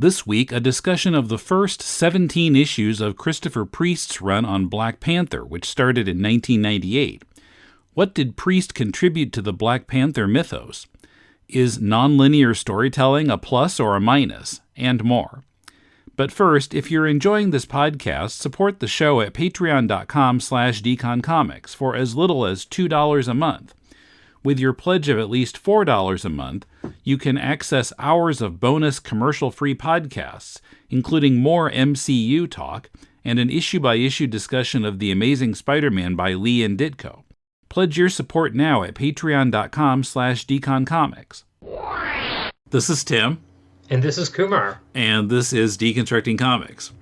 This week, a discussion of the first 17 issues of Christopher Priest's run on Black Panther, which started in 1998. What did Priest contribute to the Black Panther mythos? Is nonlinear storytelling a plus or a minus? And more. But first, if you're enjoying this podcast, support the show at patreon.com/deconcomics for as little as $2 a month. With your pledge of at least $4 a month, you can access hours of bonus commercial-free podcasts, including more MCU talk and an issue-by-issue discussion of The Amazing Spider-Man by Lee and Ditko. Pledge your support now at patreon.com/deconcomics. This is Tim. And this is Kumar. And this is Deconstructing Comics.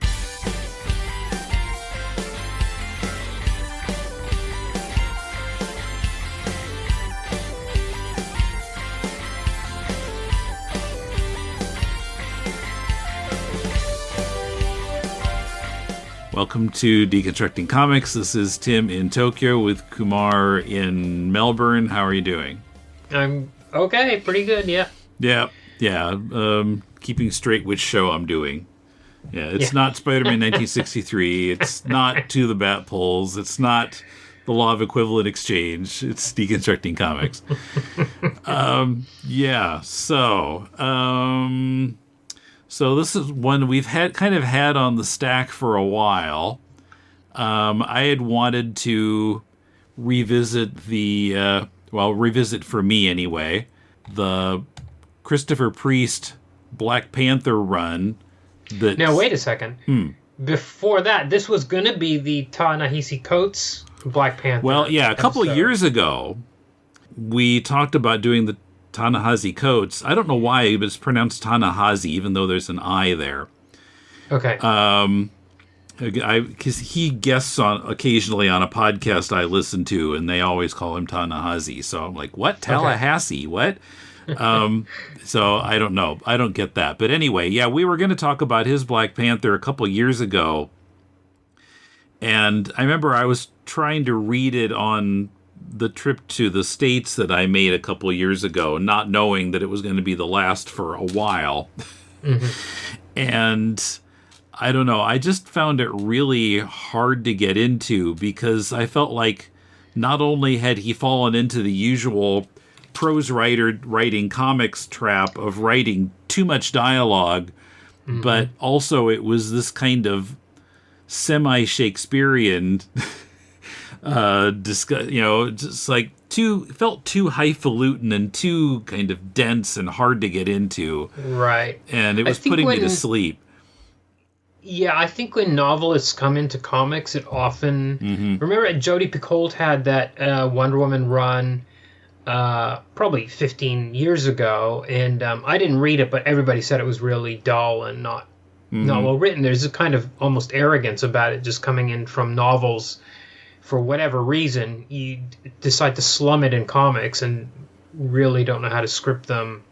Welcome to Deconstructing Comics. This is Tim in Tokyo with Kumar in Melbourne. How are you doing? I'm okay, pretty good, yeah. Yeah. Keeping straight which show I'm doing. Yeah, it's not Spider-Man 1963. It's not To the Bat Poles. It's not The Law of Equivalent Exchange. It's Deconstructing Comics. So this is one we've had on the stack for a while. I had wanted to revisit revisit for me anyway, the Christopher Priest Black Panther run. Now wait a second. Before that, this was going to be the Ta-Nehisi Coates Black Panther. Well, yeah, a couple of years ago, we talked about doing the Ta-Nehisi Coates. I don't know why, but it's pronounced Ta-Nehisi, even though there's an I there. Okay. Because he guests occasionally on a podcast I listen to, and they always call him Ta-Nehisi. So I'm like, what? Tallahassee? What? So I don't know. I don't get that. But anyway, yeah, we were going to talk about his Black Panther a couple years ago. And I remember I was trying to read it on the trip to the States that I made a couple years ago, not knowing that it was going to be the last for a while. Mm-hmm. And I don't know, I just found it really hard to get into because I felt like not only had he fallen into the usual prose writer writing comics trap of writing too much dialogue, but also it was this kind of semi-Shakespearean just like felt too highfalutin and too kind of dense and hard to get into. Right. And it was putting me to sleep. Yeah, I think when novelists come into comics, it often... Remember Jodi Picoult had that Wonder Woman run probably 15 years ago, and I didn't read it, but everybody said it was really dull and not well written. There's a kind of almost arrogance about it just coming in from novels. For whatever reason, you decide to slum it in comics and really don't know how to script them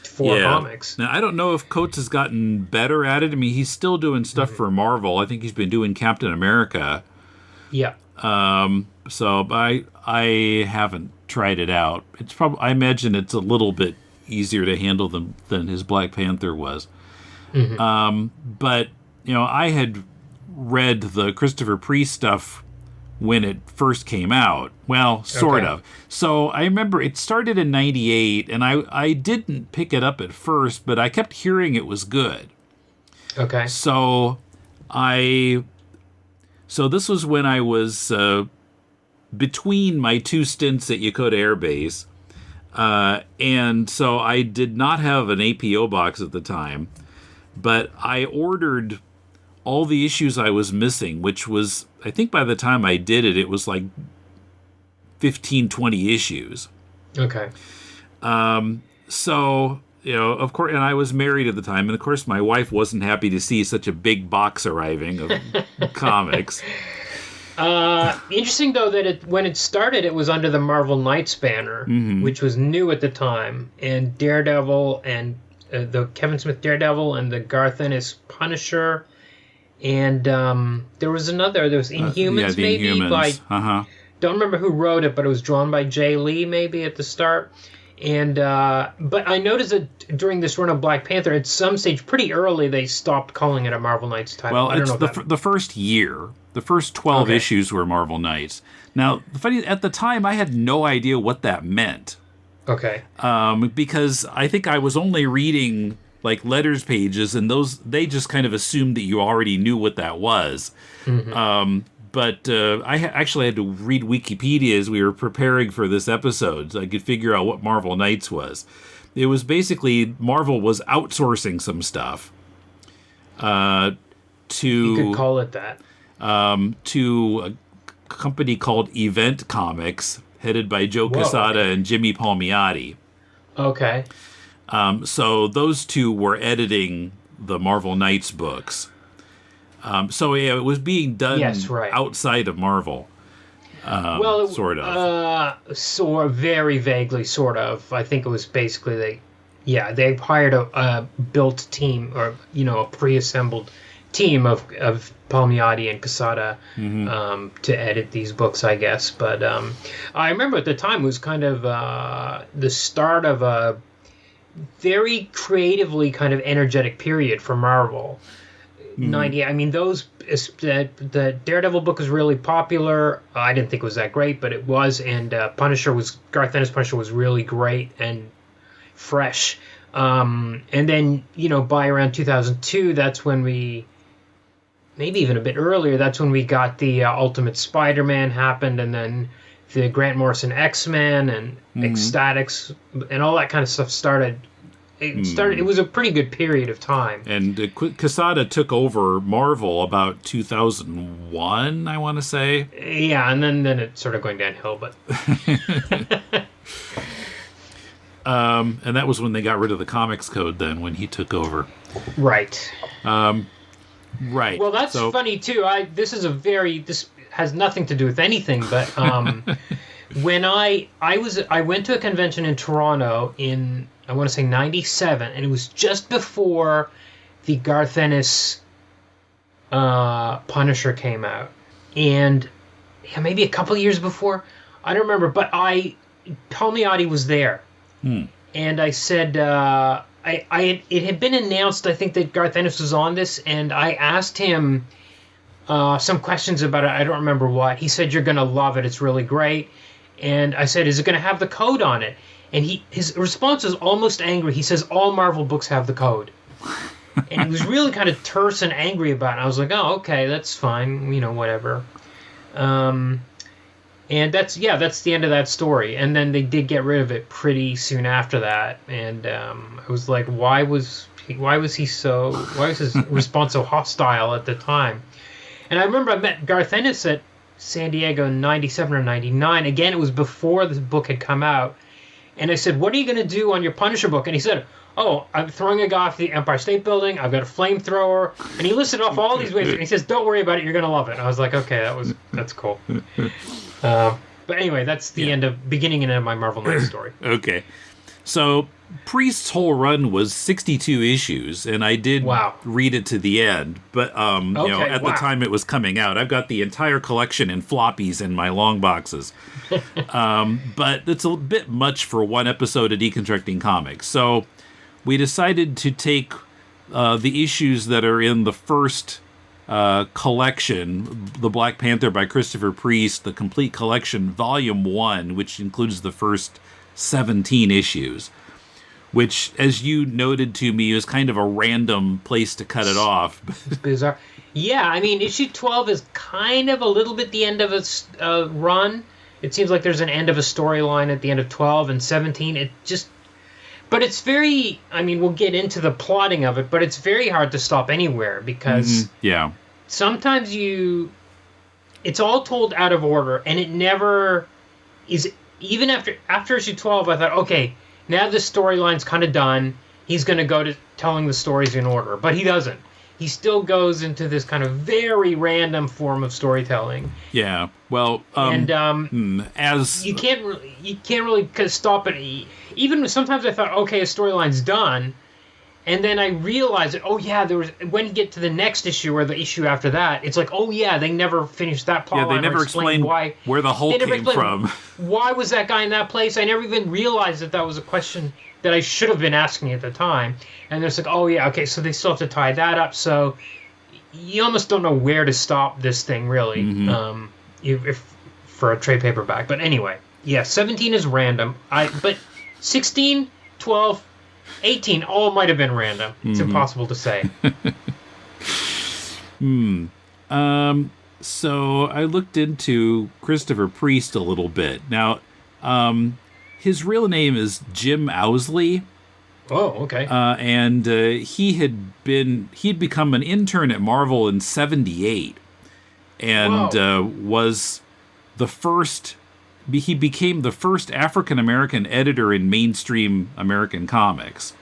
for comics. Now, I don't know if Coates has gotten better at it. I mean, he's still doing stuff for Marvel. I think he's been doing Captain America. Yeah. So I haven't tried it out. It's I imagine it's a little bit easier to handle than his Black Panther was. But, I had read the Christopher Priest stuff when it first came out. Well, sort of. So I remember it started in 98, and I didn't pick it up at first, but I kept hearing it was good. Okay. So this was when I was between my two stints at Yokota Air Base, and so I did not have an APO box at the time, but I ordered all the issues I was missing, which was, I think by the time I did it, it was like 15, 20 issues. Okay. So, of course, and I was married at the time, and of course my wife wasn't happy to see such a big box arriving of comics. Interesting, though, that when it started, it was under the Marvel Knights banner, which was new at the time, and Daredevil, and the Kevin Smith Daredevil, and the Garth Ennis Punisher, and there was Inhumans, the maybe? Inhumans. Don't remember who wrote it, but it was drawn by Jay Lee, maybe, at the start. And but I noticed that during this run of Black Panther, at some stage, pretty early, they stopped calling it a Marvel Knights title. Well, it's the first year. The first 12 issues were Marvel Knights. Now, at the time, I had no idea what that meant. Okay. Because I think I was only reading like letters pages, and they just kind of assumed that you already knew what that was. Mm-hmm. But I actually had to read Wikipedia as we were preparing for this episode, so I could figure out what Marvel Knights was. It was basically Marvel was outsourcing some stuff to... You could call it that. To a company called Event Comics, headed by Joe Quesada and Jimmy Palmiotti. Okay. So those two were editing the Marvel Knights books. So it was being done outside of Marvel. Sort of. Very vaguely, sort of. I think it was basically they hired a built team, or a pre-assembled team of Palmiotti and Quesada to edit these books, I guess. But I remember at the time it was kind of the start of a very creatively kind of energetic period for Marvel. 98. I mean, the Daredevil book was really popular. I didn't think it was that great, but it was. And Garth Ennis' Punisher was really great and fresh. And then, by around 2002, that's when maybe even a bit earlier, that's when we got the Ultimate Spider-Man happened, and then the Grant Morrison X-Men and Ecstatics and all that kind of stuff started. It was a pretty good period of time. And Quesada took over Marvel about 2001, I want to say. Yeah, and then it's sort of going downhill, but... and that was when they got rid of the Comics Code then, when he took over. Right. Right. Well, that's funny, too. This has nothing to do with anything, but when I went to a convention in Toronto in... I want to say 97, and it was just before the Garth Ennis Punisher came out. And maybe a couple of years before. I don't remember, but Palmiotti was there. And I said, it had been announced, I think, that Garth Ennis was on this, and I asked him some questions about it. I don't remember what. He said, "You're going to love it. It's really great." And I said, "Is it going to have the code on it?" And his response was almost angry. He says, "All Marvel books have the code." And he was really kind of terse and angry about it. I was like, "Oh, okay, that's fine, whatever." And that's the end of that story. And then they did get rid of it pretty soon after that. And I was like, why was his response so hostile at the time? And I remember I met Garth Ennis at San Diego in 97 or 99. Again, it was before the book had come out. And I said, "What are you going to do on your Punisher book?" And he said, "Oh, I'm throwing a guy off the Empire State Building. I've got a flamethrower." And he listed off all these ways. And he says, "Don't worry about it. You're going to love it." And I was like, okay, that's cool. But anyway, that's the beginning and end of my Marvel Knights story. Okay. So Priest's whole run was 62 issues, and I did read it to the end. But at the time it was coming out, I've got the entire collection in floppies in my long boxes. But it's a bit much for one episode of Deconstructing Comics. So we decided to take the issues that are in the first collection, The Black Panther by Christopher Priest, the complete collection, Volume 1, which includes the first 17 issues, which, as you noted to me, is kind of a random place to cut it off. Bizarre. Yeah, I mean, issue 12 is kind of a little bit the end of its run. It seems like there's an end of a storyline at the end of 12, and 17, but it's very, I mean, we'll get into the plotting of it, but it's very hard to stop anywhere, because sometimes it's all told out of order, and it never is. Even after issue 12, I thought, okay, now this storyline's kind of done. He's going to go to telling the stories in order, but he doesn't. He still goes into this kind of very random form of storytelling. Yeah, well, as you can't really stop it. Even sometimes I thought, okay, a storyline's done, And then I realized that, oh yeah, there was, when you get to the next issue or the issue after that, it's like, oh yeah, they never finished that plot line. They never explained where the Hulk came from. Why was that guy in that place? I never even realized that was a question that I should have been asking at the time. And it's like, oh yeah, okay, so they still have to tie that up. So you almost don't know where to stop this thing, really, if for a trade paperback. But anyway, yeah, 17 is random. But 16, 12... 18 all might have been random. It's impossible to say. So I looked into Christopher Priest a little bit. Now, his real name is Jim Owsley. Oh, okay. And he'd become an intern at Marvel in '78, and was the first. He became the first African-American editor in mainstream American comics.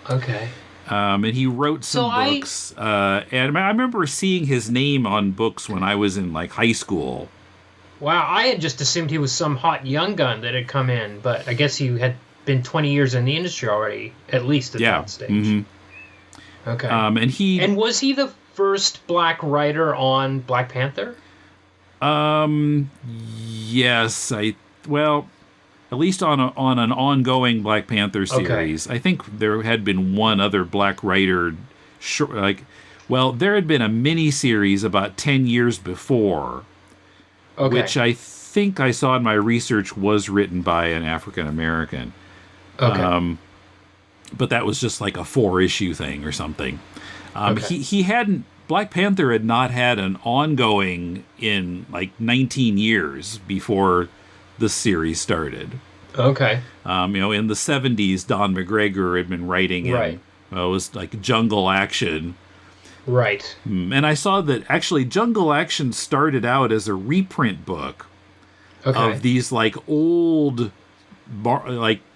Okay. And he wrote some books. And I remember seeing his name on books when I was in, high school. Wow, I had just assumed he was some hot young gun that had come in, but I guess he had been 20 years in the industry already, at least at that stage. Mm-hmm. Okay. And was he the first black writer on Black Panther? Yes, at least on an ongoing Black Panther series. Okay. I think there had been one other black writer, there had been a mini-series about 10 years before, which I think I saw in my research was written by an African-American. Okay. But that was just like a 4-issue thing or something. He hadn't... Black Panther had not had an ongoing in 19 years before the series started. Okay. In the 70s, Don McGregor had been writing it was like Jungle Action. Right. And I saw that actually Jungle Action started out as a reprint book of these old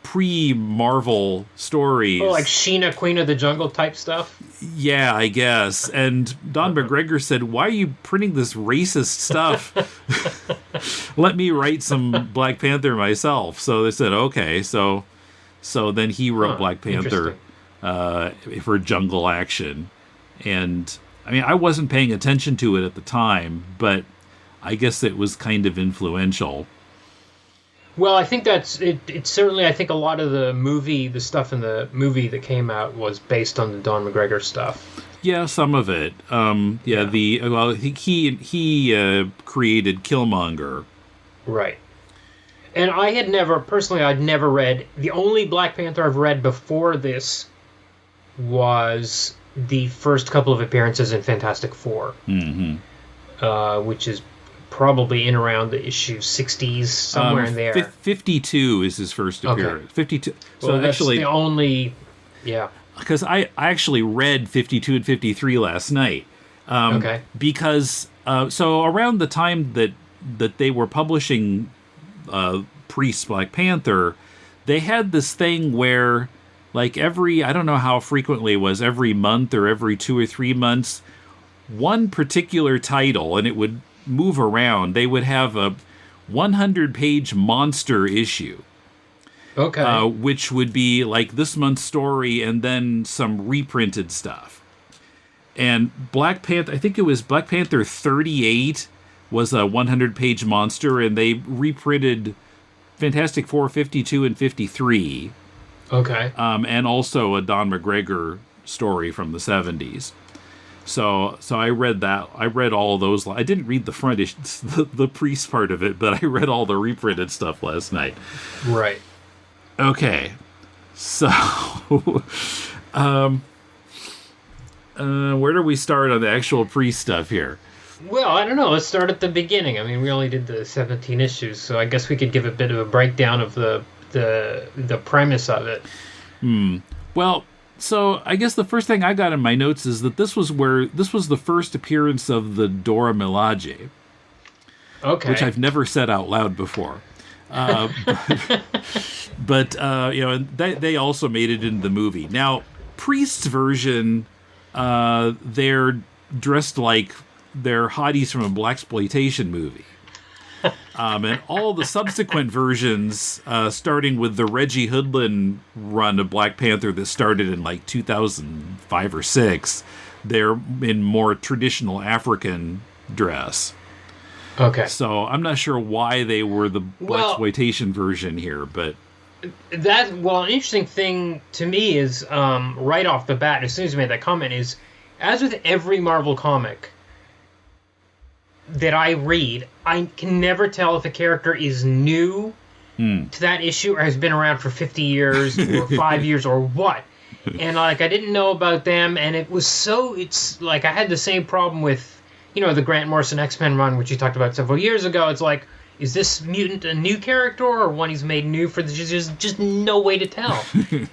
pre-Marvel stories. Oh, like Sheena, Queen of the Jungle type stuff? Yeah, I guess. And Don McGregor said, why are you printing this racist stuff? Let me write some Black Panther myself. So they said, okay. So then he wrote Black Panther for Jungle Action. And, I wasn't paying attention to it at the time, but I guess it was kind of influential. Well, I think that's it. It's certainly, I think a lot of the stuff in the movie that came out was based on the Don McGregor stuff. Yeah, some of it. He created Killmonger. Right. And I'd never read, the only Black Panther I've read before this was the first couple of appearances in Fantastic Four. Mm-hmm. Which is probably in around the issue 60s, somewhere in there. 52 is his first appearance. Okay. 52. So that's actually the only, because I actually read 52 and 53 last night. Because so around the time that they were publishing Priest's Black Panther, they had this thing where I don't know how frequently it was, every month or every 2 or 3 months, one particular title, and it would move around. They would have a 100-page monster issue. Okay. Which would be this month's story and then some reprinted stuff. And Black Panther, I think it was Black Panther 38 was a 100-page monster, and they reprinted Fantastic Four 52 and 53. Okay. And also a Don McGregor story from the 70s. So I read that. I read all of those. I didn't read the front issue, the Priest part of it, but I read all the reprinted stuff last night. Right. Okay. So, where do we start on the actual Priest stuff here? Well, I don't know. Let's start at the beginning. We only did the 17 issues, so I guess we could give a bit of a breakdown of the premise of it. Well, so I guess the first thing I got in my notes is that this was the first appearance of the Dora Milaje. Okay. Which I've never said out loud before. But they also made it into the movie. Now, Priest's version, they're dressed like they're hotties from a blaxploitation movie. And all the subsequent versions, starting with the Reggie Hoodlin run of Black Panther that started in like 2005 or 6, they're in more traditional African dress. Okay. So I'm not sure why they were the blaxploitation version here, but an interesting thing to me is right off the bat, as soon as you made that comment, is as with every Marvel comic that I read, I can never tell if a character is new to that issue or has been around for 50 years or 5 years or what. And like I didn't know about them, and it's like I had the same problem with the Grant Morrison X-Men run, which you talked about several years ago. It's like, is this mutant a new character or one he's made new for? There's just no way to tell.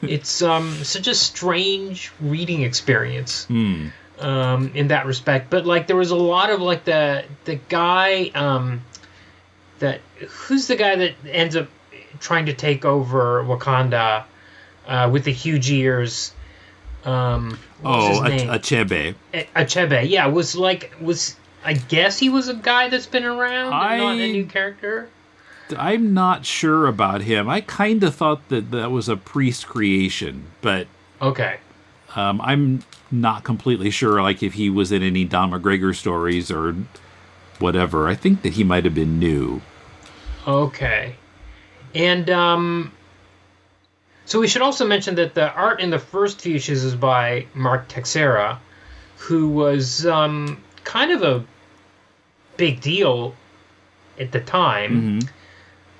It's such a strange reading experience in that respect. But like there was a lot of like the guy who's the guy that ends up trying to take over Wakanda with the huge ears. Achebe. Achebe, yeah, was I guess he was a guy that's been around, and not a new character. I'm not sure about him. I kind of thought that was a Priest creation, but okay, I'm not completely sure. Like if he was in any Don McGregor stories or whatever. I think that he might have been new. Okay, and so we should also mention that the art in the first few issues is by Mark Texeira, who was kind of a big deal at the time.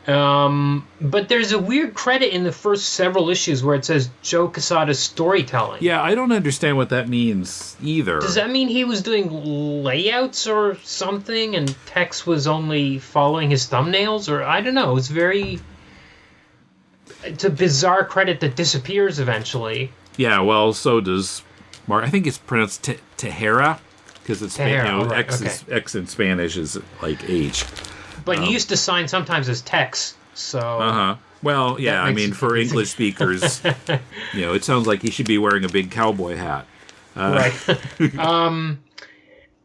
But there's a weird credit in the first several issues where it says Joe Quesada's storytelling. Yeah, I don't understand what that means either. Does that mean he was doing layouts or something and Tex was only following his thumbnails? Or I don't know. It's a bizarre credit that disappears eventually. Yeah, well, so does Mark. I think it's pronounced Texeira because it's right, X in Spanish is like H. But he used to sign sometimes as Tex. So. Well, yeah. I mean, for English speakers, it sounds like he should be wearing a big cowboy hat. Right. I'm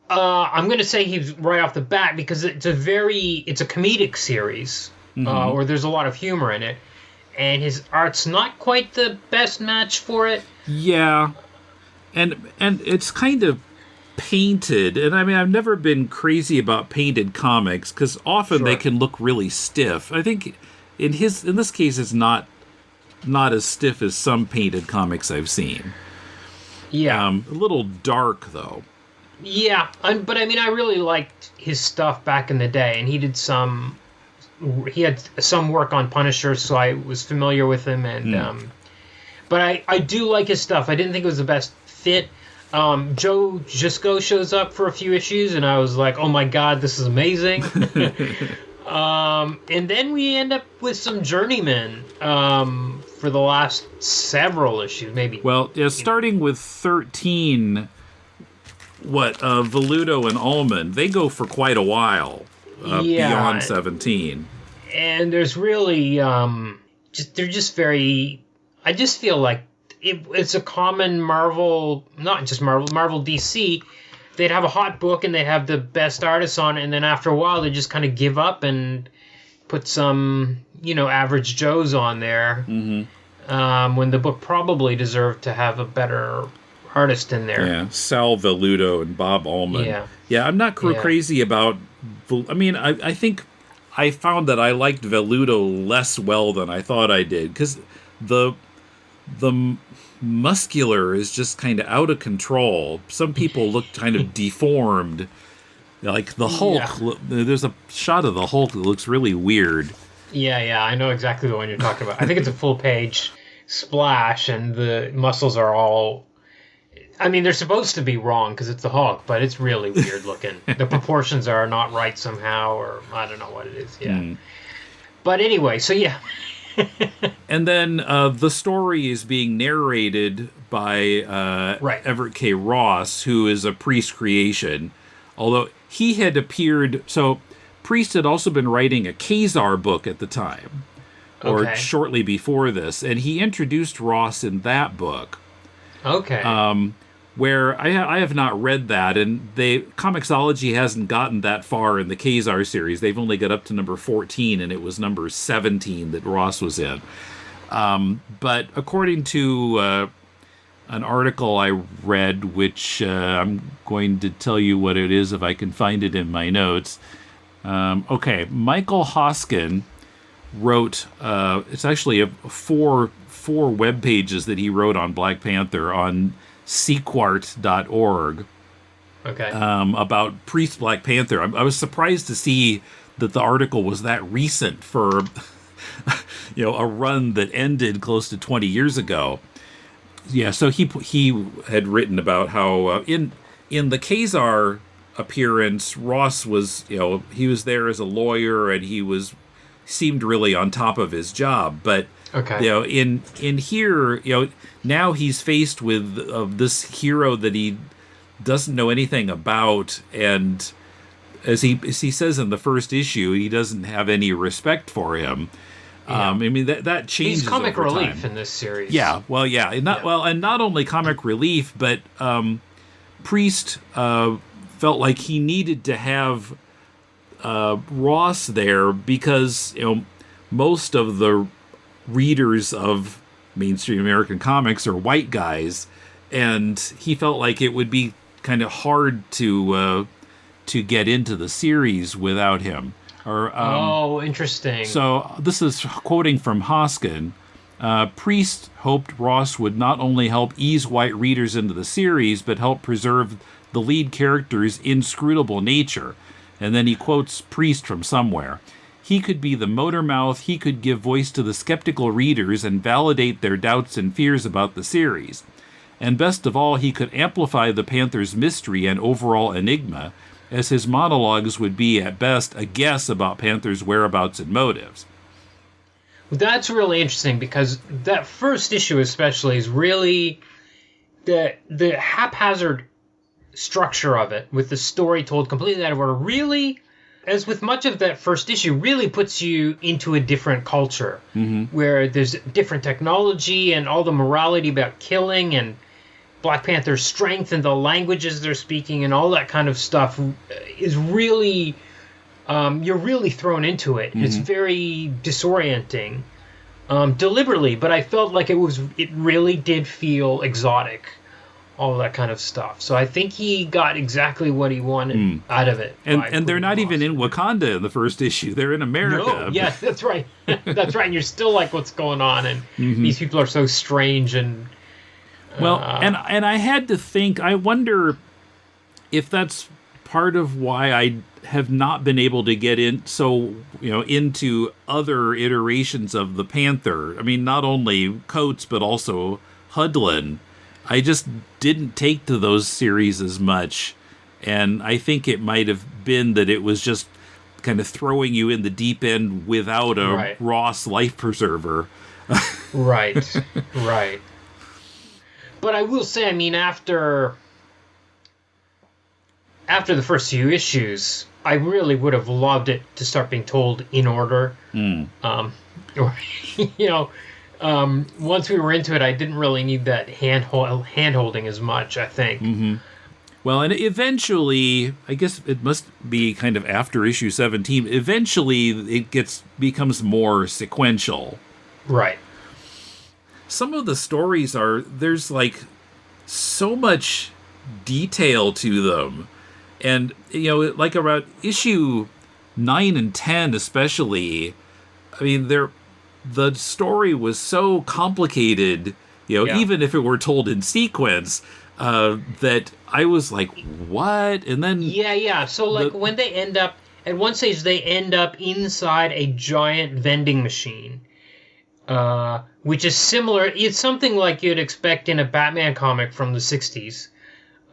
going to say he's right off the bat because it's a comedic series where there's a lot of humor in it. And his art's not quite the best match for it. Yeah. And it's kind of painted. And I mean, I've never been crazy about painted comics because often they can look really stiff. I think in this case, it's not as stiff as some painted comics I've seen. Yeah. A little dark, though. Yeah. But I mean, I really liked his stuff back in the day. And he had some work on Punisher, so I was familiar with him, and but I do like his stuff. I didn't think it was the best fit. Joe Jusko shows up for a few issues, and I was like, oh my god, this is amazing. And then we end up with some journeymen for the last several issues, maybe. Well, yeah, starting with 13, Veludo and Ullman, they go for quite a while. Beyond 17. And there's really they're just very, I just feel like it's a common Marvel, not just Marvel DC, they'd have a hot book and they have the best artists on it, and then after a while they just kind of give up and put some average Joes on there when the book probably deserved to have a better artist in there. Yeah, Sal Veludo and Bob Ullman. Yeah, I'm not crazy about. I mean, I think I found that I liked Veludo less well than I thought I did because the muscular is just kind of out of control. Some people look kind of deformed. Like the Hulk, there's a shot of the Hulk that looks really weird. Yeah, I know exactly the one you're talking about. I think it's a full page splash, and the muscles are all. I mean, they're supposed to be wrong because it's the Hulk, but it's really weird looking. The proportions are not right somehow, or I don't know what it is. Yeah. But anyway, so yeah. And then the story is being narrated by Everett K. Ross, who is a Priest creation. Although he had appeared... So Priest had also been writing a Kazar book at the time, or shortly before this, and he introduced Ross in that book. Okay. where I have not read that, and Comixology hasn't gotten that far in the Kazar series. They've only got up to number 14, and it was number 17 that Ross was in. But according to an article I read, which I'm going to tell you what it is if I can find it in my notes. Michael Hoskin wrote, it's actually four web pages that he wrote on Black Panther on sequart.org. Okay. About Priest Black Panther. I was surprised to see that the article was that recent for a run that ended close to 20 years ago. Yeah, so he had written about how in the Kazar appearance, Ross was, he was there as a lawyer, and he seemed really on top of his job. But in here, now he's faced with this hero that he doesn't know anything about, and as he says in the first issue, he doesn't have any respect for him. Yeah. I mean that changes. He's comic over relief time. In this series. Yeah, well, yeah, and not only comic relief, but Priest felt like he needed to have Ross there because most of the readers of mainstream American comics are white guys, and he felt like it would be kind of hard to get into the series without him. Interesting. So this is quoting from Hoskin. Priest hoped Ross would not only help ease white readers into the series, but help preserve the lead character's inscrutable nature. And then he quotes Priest from somewhere. He could be the motor mouth, he could give voice to the skeptical readers and validate their doubts and fears about the series. And best of all, he could amplify the Panther's mystery and overall enigma, as his monologues would be, at best, a guess about Panther's whereabouts and motives. That's really interesting, because that first issue especially is really the haphazard structure of it, with the story told completely out of order, really, as with much of that first issue, really puts you into a different culture, where there's different technology and all the morality about killing and Black Panther's strength and the languages they're speaking and all that kind of stuff is really, you're really thrown into it. It's very disorienting, deliberately, but I felt like it really did feel exotic, all that kind of stuff. So I think he got exactly what he wanted out of it. And they're not even in Wakanda in the first issue. They're in America. No, yeah, that's right. That's right. And you're still like, what's going on? And these people are so strange and... Well, and I had to think, I wonder if that's part of why I have not been able to get into other iterations of the Panther. I mean, not only Coates, but also Hudlin. I just didn't take to those series as much. And I think it might have been that it was just kind of throwing you in the deep end without a Ross life preserver. Right. But I will say, I mean, after the first few issues, I really would have loved it to start being told in order. Once we were into it, I didn't really need that hand-holding as much, I think. Well, and eventually, I guess it must be kind of after issue 17, eventually it becomes more sequential. Right. Some of the stories there's like so much detail to them. And, like around issue 9 and 10 especially, I mean, the story was so complicated, even if it were told in sequence, that I was like, what? And then... Yeah. So, when they end up... At one stage, they end up inside a giant vending machine. Which is similar. It's something like you'd expect in a Batman comic from the 60s.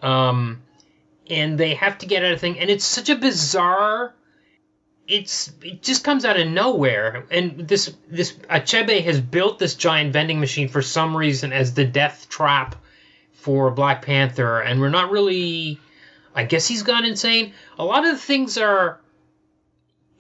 And they have to get out of thing. And it's such a bizarre... It just comes out of nowhere. And this Achebe has built this giant vending machine for some reason as the death trap for Black Panther. And we're not really... I guess he's gone insane. A lot of the things are...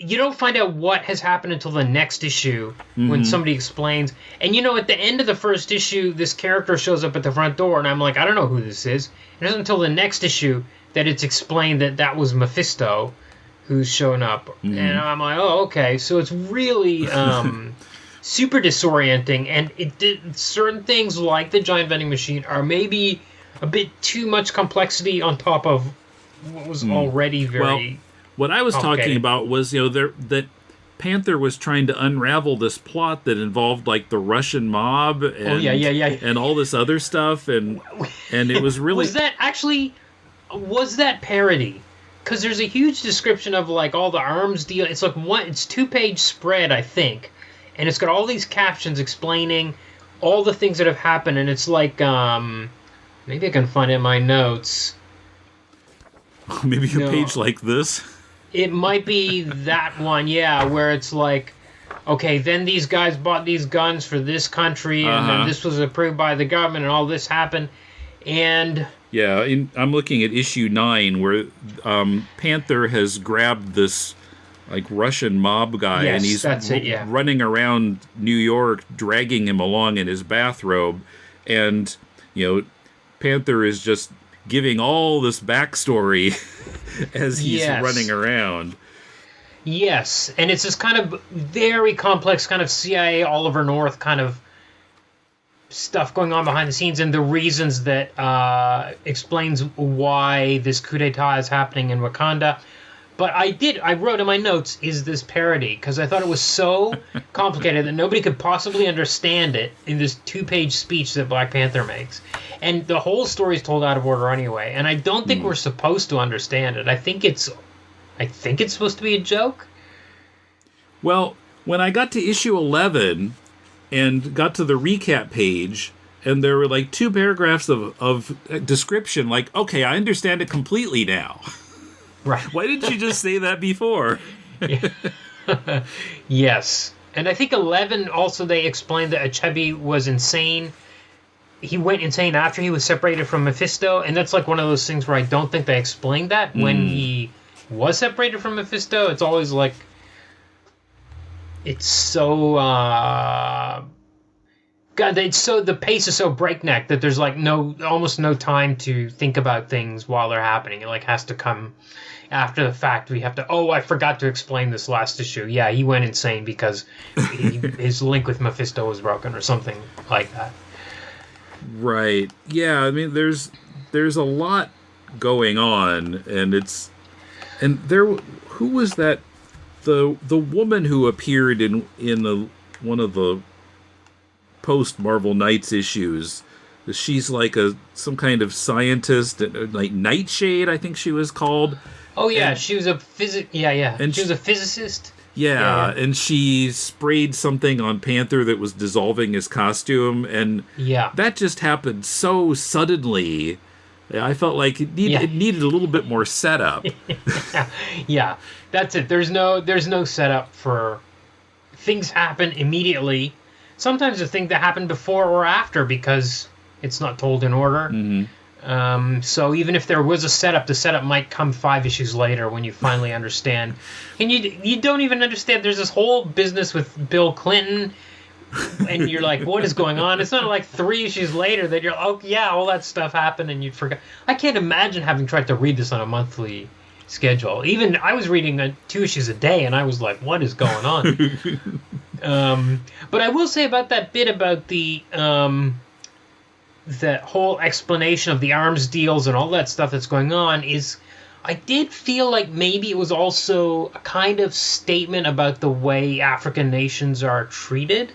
you don't find out what has happened until the next issue when somebody explains. And, at the end of the first issue, this character shows up at the front door, and I'm like, I don't know who this is. It isn't until the next issue that it's explained that was Mephisto who's shown up. And I'm like, oh, okay. So it's really super disorienting, and it did certain things like the giant vending machine are maybe a bit too much complexity on top of what was already very... What I was talking about was, that Panther was trying to unravel this plot that involved like the Russian mob and and all this other stuff, and it was really was that parody? Because there's a huge description of like all the arms deal. It's like it's 2-page spread, I think, and it's got all these captions explaining all the things that have happened, and it's like maybe I can find it in my notes. Maybe a page like this. It might be that one, where it's like, okay, then these guys bought these guns for this country, and then this was approved by the government, and all this happened, and... Yeah, I'm looking at issue 9, where Panther has grabbed this, like, Russian mob guy, and he's running around New York, dragging him along in his bathrobe, and, Panther is just giving all this backstory as he's running around. Yes, and it's this kind of very complex kind of CIA Oliver North kind of stuff going on behind the scenes, and the reasons that explains why this coup d'etat is happening in Wakanda. But I wrote in my notes, is this parody? Because I thought it was so complicated that nobody could possibly understand it in this 2-page speech that Black Panther makes. And the whole story is told out of order anyway. And I don't think we're supposed to understand it. I think it's supposed to be a joke. Well, when I got to issue 11 and got to the recap page, and there were like 2 paragraphs of description, like, okay, I understand it completely now. Right. Why didn't you just say that before? Yes. And I think 11 also they explained that Achebe was insane. He went insane after he was separated from Mephisto, and that's like one of those things where I don't think they explained that when he was separated from Mephisto. It's always like it's so the pace is so breakneck that there's like almost no time to think about things while they're happening. It like has to come after the fact. We have to, I forgot to explain this last issue. Yeah, he went insane because his link with Mephisto was broken or something like that. Right. Yeah, I mean there's a lot going on, and who was that the woman who appeared in one of the post Marvel Knights issues. She's like some kind of scientist, like Nightshade, I think she was called. Oh yeah, she was a and she was a physicist. Yeah, and she sprayed something on Panther that was dissolving his costume, and that just happened so suddenly. I felt like it needed a little bit more setup. Yeah, that's it. There's no setup for things happen immediately. Sometimes a thing that happened before or after because it's not told in order. Mm-hmm. So even if there was a setup, the setup might come 5 issues later when you finally understand. And you don't even understand. There's this whole business with Bill Clinton, and you're like, what is going on? It's not like 3 issues later that you're, oh yeah, all that stuff happened and you'd forget. I can't imagine having tried to read this on a monthly schedule. Even I was reading 2 issues a day, and I was like, what is going on? But I will say about that bit about the whole explanation of the arms deals and all that stuff that's going on is I did feel like maybe it was also a kind of statement about the way African nations are treated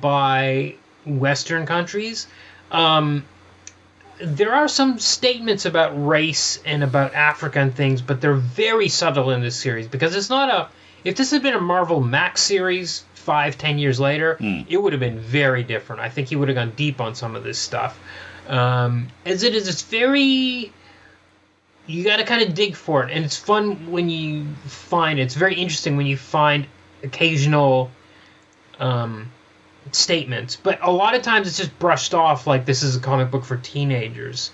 by Western countries. There are some statements about race and about Africa and things, but they're very subtle in this series because it's not if this had been a Marvel Max series 5-10 years later, it would have been very different. I think he would have gone deep on some of this stuff. As it is, it's very... You got to kind of dig for it, and it's fun when you find it. It's very interesting when you find occasional statements, but a lot of times it's just brushed off like this is a comic book for teenagers.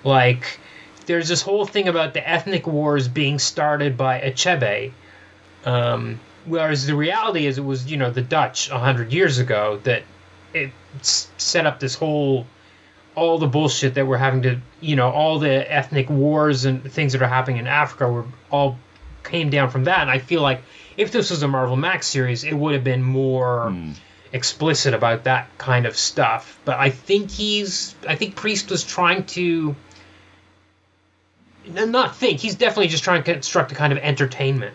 Like, there's this whole thing about the ethnic wars being started by Achebe, Whereas the reality is it was, the Dutch 100 years ago that it set up this all the bullshit that we're having to, all the ethnic wars and things that are happening in Africa all came down from that. And I feel like if this was a Marvel Max series, it would have been more explicit about that kind of stuff. But I think Priest was trying to, he's definitely just trying to construct a kind of entertainment.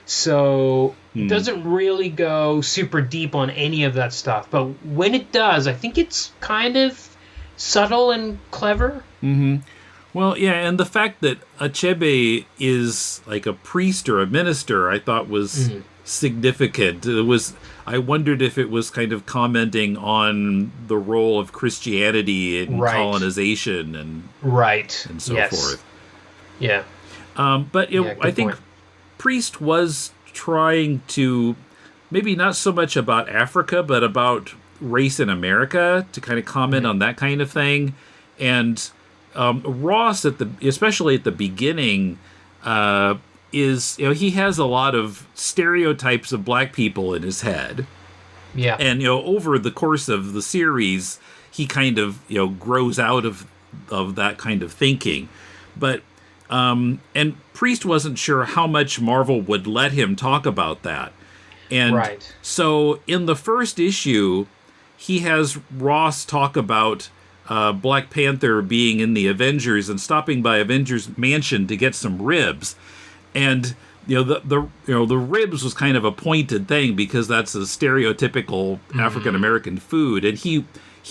So it doesn't really go super deep on any of that stuff. But when it does, I think it's kind of subtle and clever. Mm-hmm. Well, yeah, and the fact that Achebe is like a priest or a minister, I thought was significant. I wondered if it was kind of commenting on the role of Christianity in colonization and so forth. Yeah. But I think Priest was trying to, maybe not so much about Africa, but about race in America, to kind of comment on that kind of thing. And Ross, especially at the beginning, is, he has a lot of stereotypes of black people in his head. Yeah. And, over the course of the series, he kind of, grows out of that kind of thinking. But, and Priest wasn't sure how much Marvel would let him talk about that. And so in the first issue, he has Ross talk about Black Panther being in the Avengers and stopping by Avengers Mansion to get some ribs. And the ribs was kind of a pointed thing because that's a stereotypical African American food, and he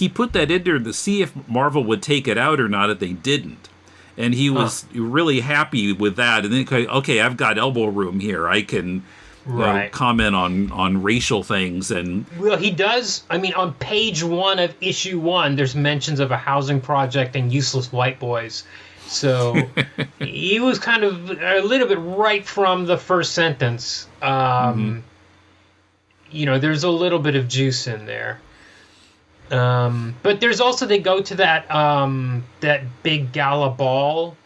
put that in there to see if Marvel would take it out or not if they didn't. And he was really happy with that. And then, okay, I've got elbow room here. I can comment on racial things. And well, he does. I mean, on page 1 of issue 1, there's mentions of a housing project and useless white boys. So he was kind of a little bit right from the first sentence. There's a little bit of juice in there. But there's also, they go to that big gala ball,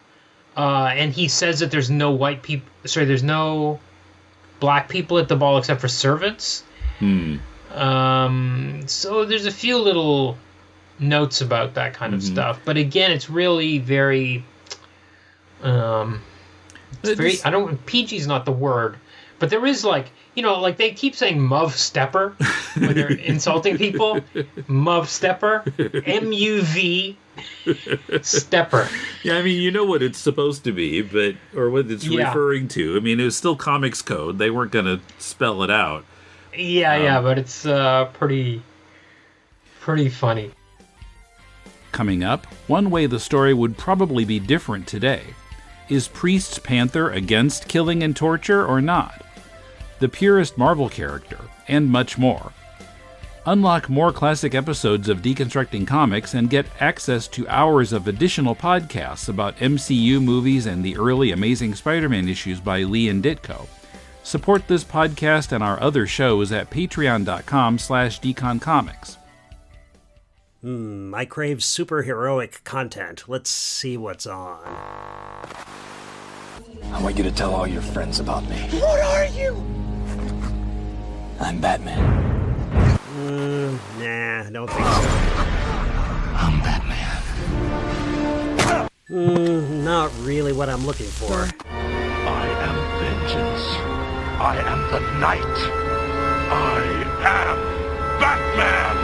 and he says that there's no there's no black people at the ball except for servants. So there's a few little notes about that kind of stuff. But again, it's really very, PG's not the word, but there is like they keep saying Muv Stepper when they're insulting people. Muv Stepper. MUV Stepper. Yeah, I mean, you know what it's supposed to be, or what it's referring to. I mean, it was still comics code. They weren't going to spell it out. Yeah, but it's pretty funny. Coming up, one way the story would probably be different today. Is Priest's Panther against killing and torture or not? The purest Marvel character, and much more. Unlock more classic episodes of Deconstructing Comics and get access to hours of additional podcasts about MCU movies and the early Amazing Spider-Man issues by Lee and Ditko. Support this podcast and our other shows at patreon.com/deconcomics. I crave superheroic content. Let's see what's on. I want you to tell all your friends about me. What are you? I'm Batman. Nah, I don't think so. I'm Batman. Not really what I'm looking for. I am vengeance. I am the night. I am Batman.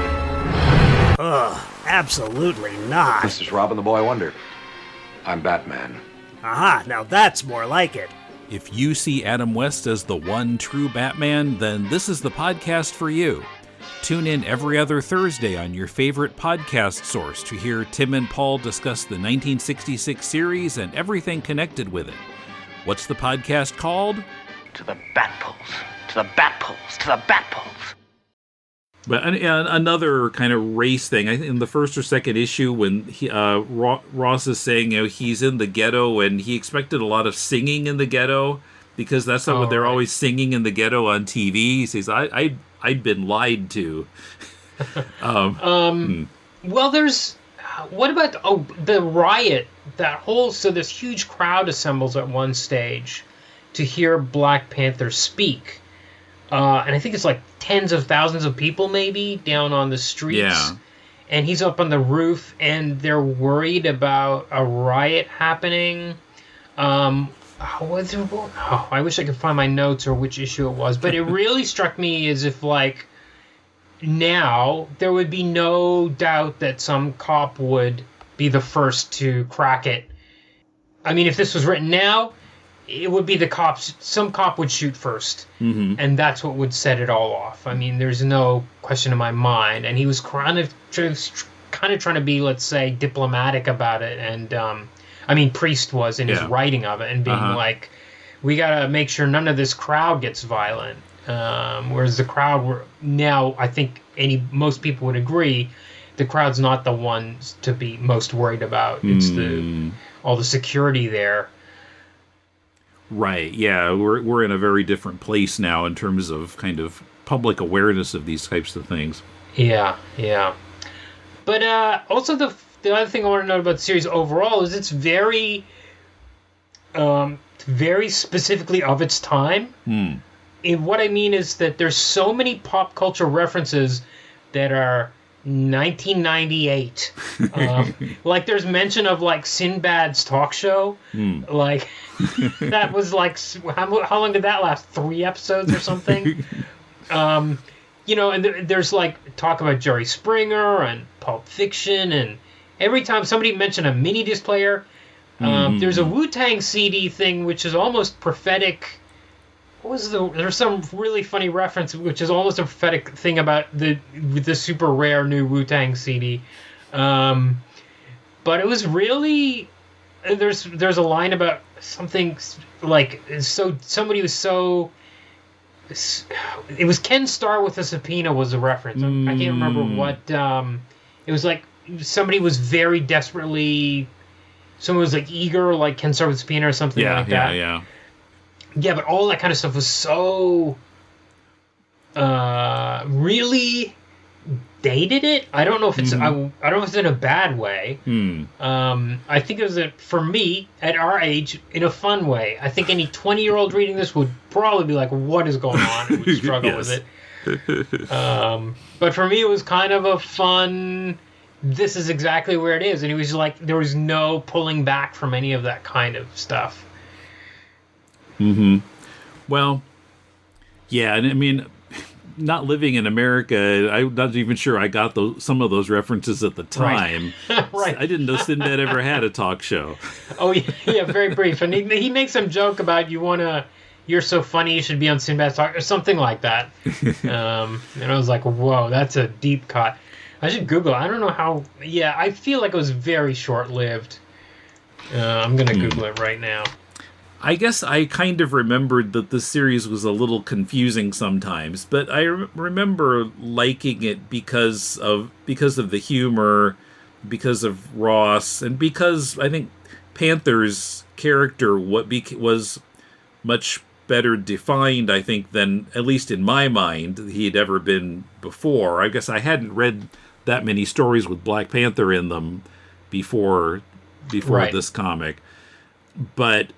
Ugh, absolutely not. This is Robin the Boy Wonder. I'm Batman. Aha, now that's more like it. If you see Adam West as the one true Batman, then this is the podcast for you. Tune in every other Thursday on your favorite podcast source to hear Tim and Paul discuss the 1966 series and everything connected with it. What's the podcast called? To the Batpoles. To the Batpoles. To the Batpoles. But another kind of race thing, I think in the first or second issue when Ross is saying he's in the ghetto and he expected a lot of singing in the ghetto because that's not what they're always singing in the ghetto on TV. He says, I'd been lied to. Well, there's... What about the riot? So this huge crowd assembles at one stage. to hear Black Panther speak. And I think it's like tens of thousands of people maybe down on the streets. Yeah. And he's up on the roof, and they're worried about a riot happening. I wish I could find my notes or which issue it was, but it really struck me as if, like, now there would be no doubt that some cop would be the first to crack it. I mean, if this was written now, it would be the cops. Some cop would shoot first, and that's what would set it all off. I mean, there's no question in my mind. And he was kind of trying to be, let's say, diplomatic about it. And I mean, Priest was in his writing of it, and being like, we gotta make sure none of this crowd gets violent. Whereas the crowd were now, I think most people would agree, the crowd's not the ones to be most worried about. It's all the security there. Right. Yeah, we're in a very different place now in terms of kind of public awareness of these types of things. Yeah. But also the other thing I want to note about the series overall is it's very specifically of its time. And what I mean is that there's so many pop culture references that are 1998. Like there's mention of like Sinbad's talk show. Like that was like, how long did that last? 3 episodes or something? You know, and there's like talk about Jerry Springer and Pulp Fiction, and every time somebody mentioned a mini disc player, there's a Wu-Tang CD thing which is almost prophetic. There's some really funny reference which is almost a prophetic thing about the super rare new Wu-Tang CD. But it was really, there's a line about something like, somebody was so, it was Ken Starr with a subpoena was a reference. I can't remember what, it was like somebody was very desperately, someone was like eager, like Ken Starr with a subpoena or something like that. Yeah, but all that kind of stuff was so really dated it. I don't know if it's I don't know if it's in a bad way. I think it was for me at our age in a fun way. I think any 20-year-old reading this would probably be like, "What is going on?" and would struggle with it. But for me, it was kind of a fun. This is exactly where it is, and it was like there was no pulling back from any of that kind of stuff. Well, yeah, and I mean, not living in America, I'm not even sure I got some of those references at the time. Right. I didn't know Sinbad ever had a talk show. Oh, yeah, very brief. And he makes some joke about you're so funny, you should be on Sinbad's talk, or something like that. And I was like, whoa, that's a deep cut. I should Google it. I don't know how. Yeah, I feel like it was very short-lived. I'm going to Google it right now. I guess I kind of remembered that the series was a little confusing sometimes, but I remember liking it because of the humor, because of Ross, and because I think Panther's character was much better defined, I think, than, at least in my mind, he had ever been before. I guess I hadn't read that many stories with Black Panther in them before this comic, but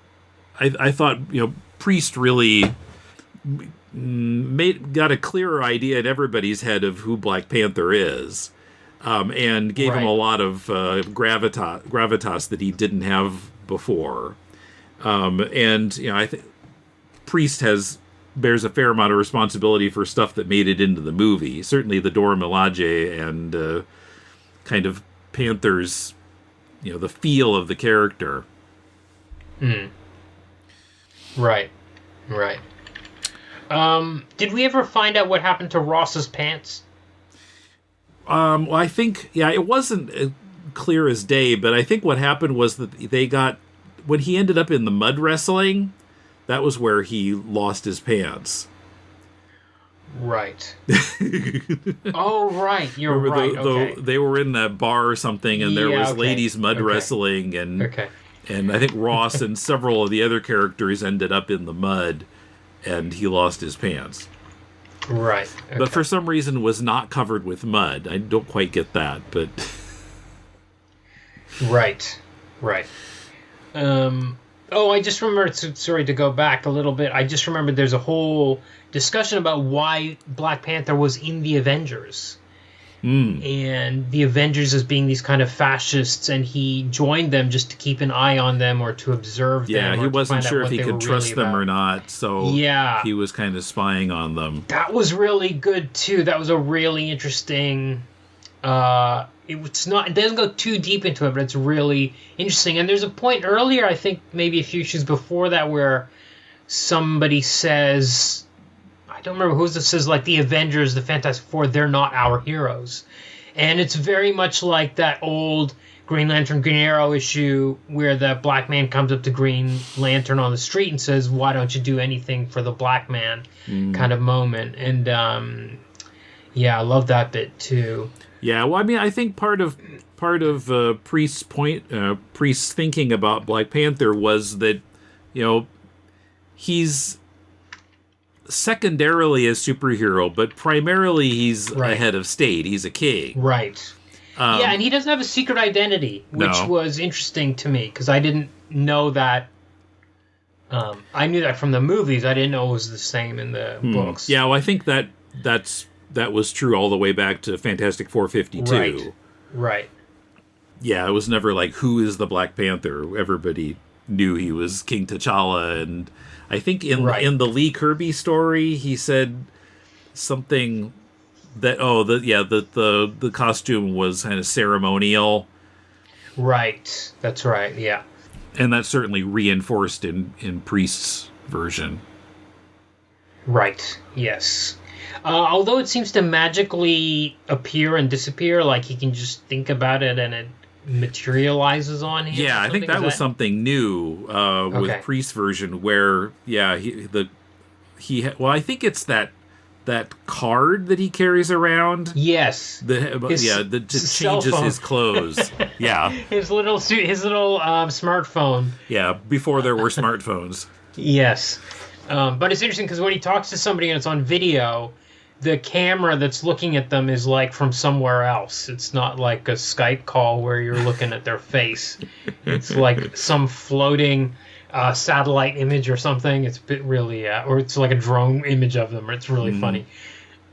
I thought, Priest really got a clearer idea in everybody's head of who Black Panther is, and gave him a lot of gravitas that he didn't have before. I think Priest bears a fair amount of responsibility for stuff that made it into the movie. Certainly the Dora Milaje and kind of Panther's, the feel of the character. Right. Did we ever find out what happened to Ross's pants? Well, I think, it wasn't clear as day, but I think what happened was that when he ended up in the mud wrestling, that was where he lost his pants. Right. Oh, right. You're right. Okay. They were in that bar or something, and there was ladies mud wrestling, and and I think Ross and several of the other characters ended up in the mud, and he lost his pants. Right. Okay. But for some reason was not covered with mud. I don't quite get that, but... Right. Oh, I just remembered, sorry to go back a little bit. I just remembered there's a whole discussion about why Black Panther was in the Avengers. And the Avengers as being these kind of fascists, and he joined them just to keep an eye on them or to observe them. Yeah, he wasn't sure if he could trust them or not, so he was kind of spying on them. That was really good, too. That was a really interesting... it doesn't go too deep into it, but it's really interesting. And there's a point earlier, I think maybe a few issues before that, where somebody says... I don't remember who says, like, the Avengers, the Fantastic Four, they're not our heroes. And it's very much like that old Green Lantern, Green Arrow issue where the black man comes up to Green Lantern on the street and says, why don't you do anything for the black man kind of moment. And, I love that bit, too. Yeah, well, I mean, I think part of Priest's thinking about Black Panther was that, he's... secondarily a superhero, but primarily he's a head of state. He's a king. Right. And he doesn't have a secret identity, which was interesting to me, because I didn't know that. I knew that from the movies. I didn't know it was the same in the books. Yeah, well, I think that was true all the way back to Fantastic Four 52. Right. Yeah, it was never like, who is the Black Panther? Everybody knew he was King T'Challa, and I think in the Lee Kirby story, he said something that the costume was kind of ceremonial. Right, that's right. Yeah, and that's certainly reinforced in Priest's version. Right. Yes. Although it seems to magically appear and disappear, like he can just think about it and it materializes on him. Yeah, I think that was something new with Priest's version, where I think it's that card that he carries around. Yes, that changes his clothes. Yeah, his little smartphone. Yeah, before there were smartphones. Yes, but it's interesting because when he talks to somebody and it's on video, the camera that's looking at them is like from somewhere else. It's not like a Skype call where you're looking at their face. It's like some floating satellite image or something. It's really, or it's like a drone image of them. It's really funny.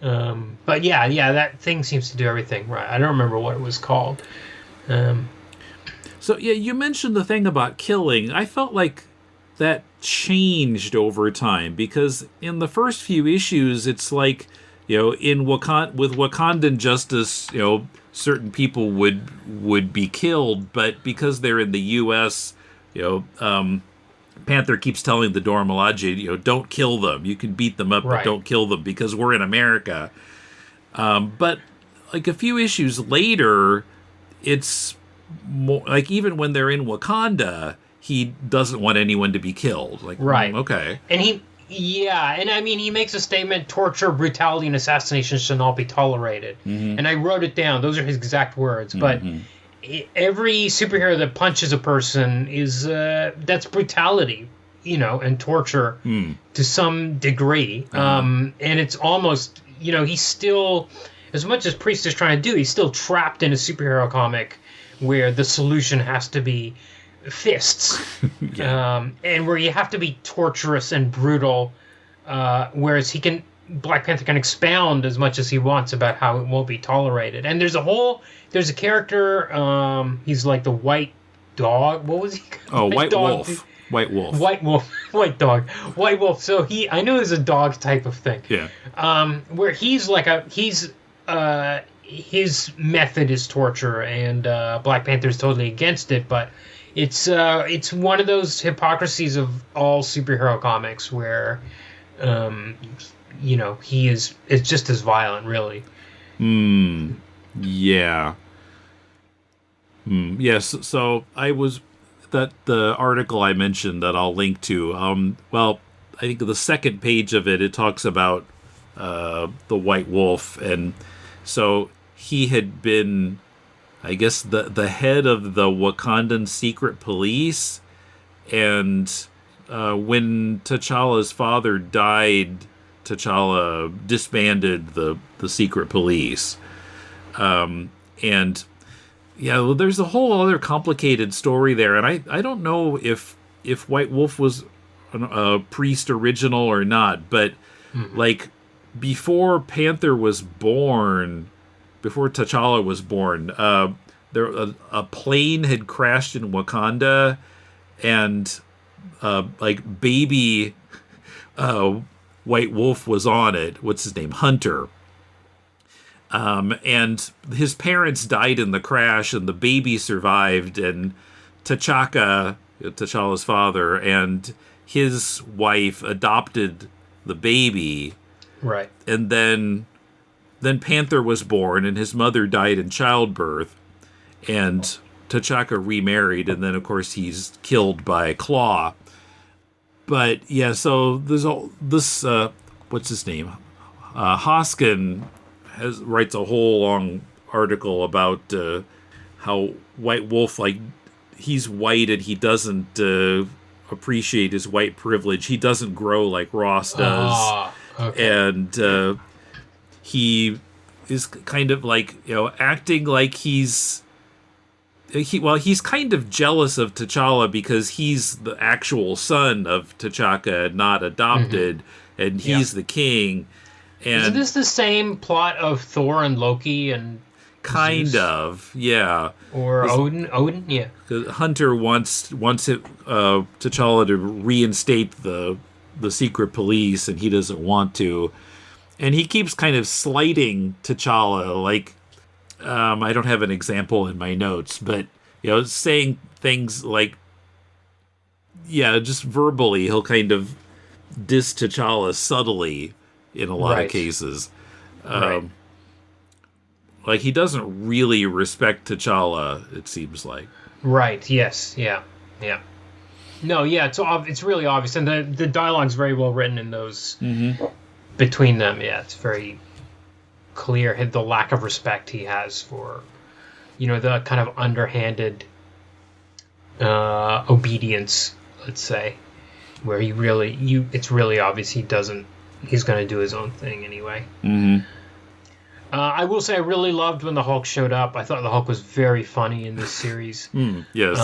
But yeah, that thing seems to do everything right. I don't remember what it was called. So yeah, you mentioned the thing about killing. I felt like that changed over time, because in the first few issues, it's like, in with Wakandan justice, certain people would be killed, but because they're in the U.S., Panther keeps telling the Dora Milaje, don't kill them. You can beat them up, but don't kill them, because we're in America. But like a few issues later, it's more like, even when they're in Wakanda, he doesn't want anyone to be killed. Like, okay. And he makes a statement: torture, brutality, and assassination should not be tolerated. And I wrote it down. Those are his exact words. But every superhero that punches a person that's brutality, and torture to some degree. And it's almost, he's still, as much as Priest is trying to do, he's still trapped in a superhero comic where the solution has to be fists, and where you have to be torturous and brutal, whereas Black Panther can expound as much as he wants about how it won't be tolerated. And there's a character, he's like the white dog. What was he? White wolf. White wolf. White dog. White wolf. So I know there's a dog type of thing. Yeah. Where he's his method is torture, and Black Panther is totally against it, but it's one of those hypocrisies of all superhero comics where, it's just as violent, really. Yeah. Yes. So the article I mentioned that I'll link to. I think the second page of it talks about the White Wolf, and so he had been, I guess, the head of the Wakandan secret police, and when T'Challa's father died, T'Challa disbanded the secret police. And there's a whole other complicated story there, and I don't know if if White Wolf was a priest original or not, but like before Panther was born, before T'Challa was born, a plane had crashed in Wakanda, and like baby White Wolf was on it. What's his name? Hunter. And his parents died in the crash, and the baby survived, and T'Challa's father, and his wife adopted the baby. Right. And then Panther was born, and his mother died in childbirth, and T'Chaka remarried, and then, of course, he's killed by Claw. But, yeah, so there's all this, what's his name? Hoskin writes a whole long article about how White Wolf, like, he's white and he doesn't appreciate his white privilege. He doesn't grow like Ross does. Okay. And he is kind of like, acting like he's kind of jealous of T'Challa because he's the actual son of T'Chaka, not adopted, and he's the king. And isn't this the same plot of Thor and Loki and kind Zeus? of, yeah. Or Odin? Odin, yeah. Hunter wants T'Challa to reinstate the secret police, and he doesn't want to. And he keeps kind of slighting T'Challa, like, I don't have an example in my notes, but, saying things like, just verbally, he'll kind of diss T'Challa subtly in a lot of cases. Like, he doesn't really respect T'Challa, it seems like. Right, yes, yeah. No, yeah, it's really obvious, and the dialogue's very well written in those, between them, it's very clear, the lack of respect he has for, the kind of underhanded obedience, let's say, where it's really obvious he's going to do his own thing anyway. I will say I really loved when the Hulk showed up. I thought the Hulk was very funny in this series. Yes.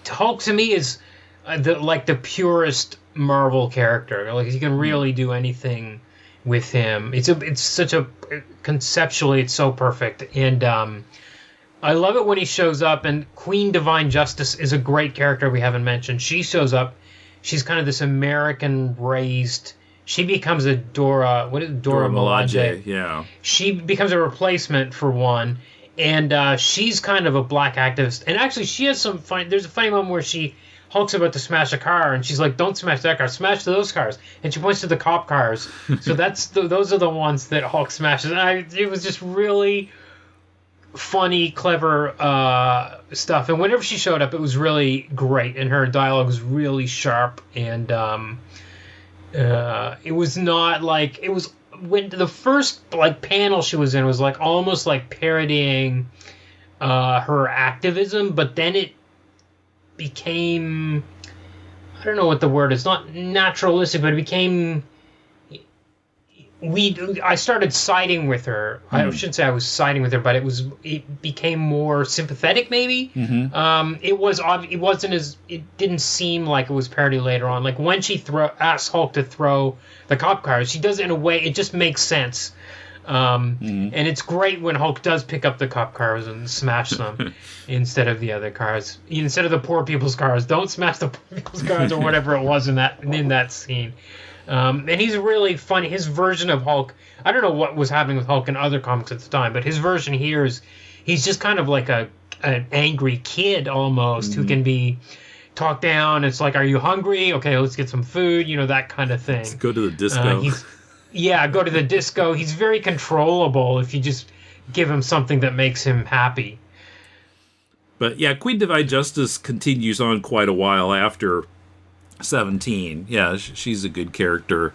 Hulk to me is the purest Marvel character. Like, you can really do anything with him. It's such a conceptually it's so perfect, and I love it when he shows up. And Queen Divine Justice is a great character we haven't mentioned. She shows up. She's kind of this American raised. She becomes a Dora Milaje. Yeah. She becomes a replacement for one, and she's kind of a black activist. And actually, she has some funny. There's a funny moment where Hulk's about to smash a car, and she's like, "Don't smash that car, smash those cars." And she points to the cop cars. So those are the ones that Hulk smashes. And it was just really funny, clever stuff. And whenever she showed up, it was really great, and her dialogue was really sharp. And it was not like it was when the first panel she was in was almost parodying her activism, but then it became, I don't know what the word is, not naturalistic, but it became, I started siding with her. I shouldn't say I was siding with her, but it became more sympathetic, maybe. It didn't seem like it was parody later on. Like when she asks Hulk to throw the cop cars, she does it in a way, it just makes sense. And it's great when Hulk does pick up the cop cars and smash them instead of the other cars. Instead of the poor people's cars, don't smash the poor people's cars or whatever it was in that scene. And he's really funny. His version of Hulk, I don't know what was happening with Hulk in other comics at the time, but his version here is he's just kind of like an angry kid almost who can be talked down. It's like, are you hungry? Okay, let's get some food, that kind of thing. Let's go to the disco. Go to the disco. He's very controllable if you just give him something that makes him happy. But yeah, Queen Divine Justice continues on quite a while after 17. Yeah, she's a good character.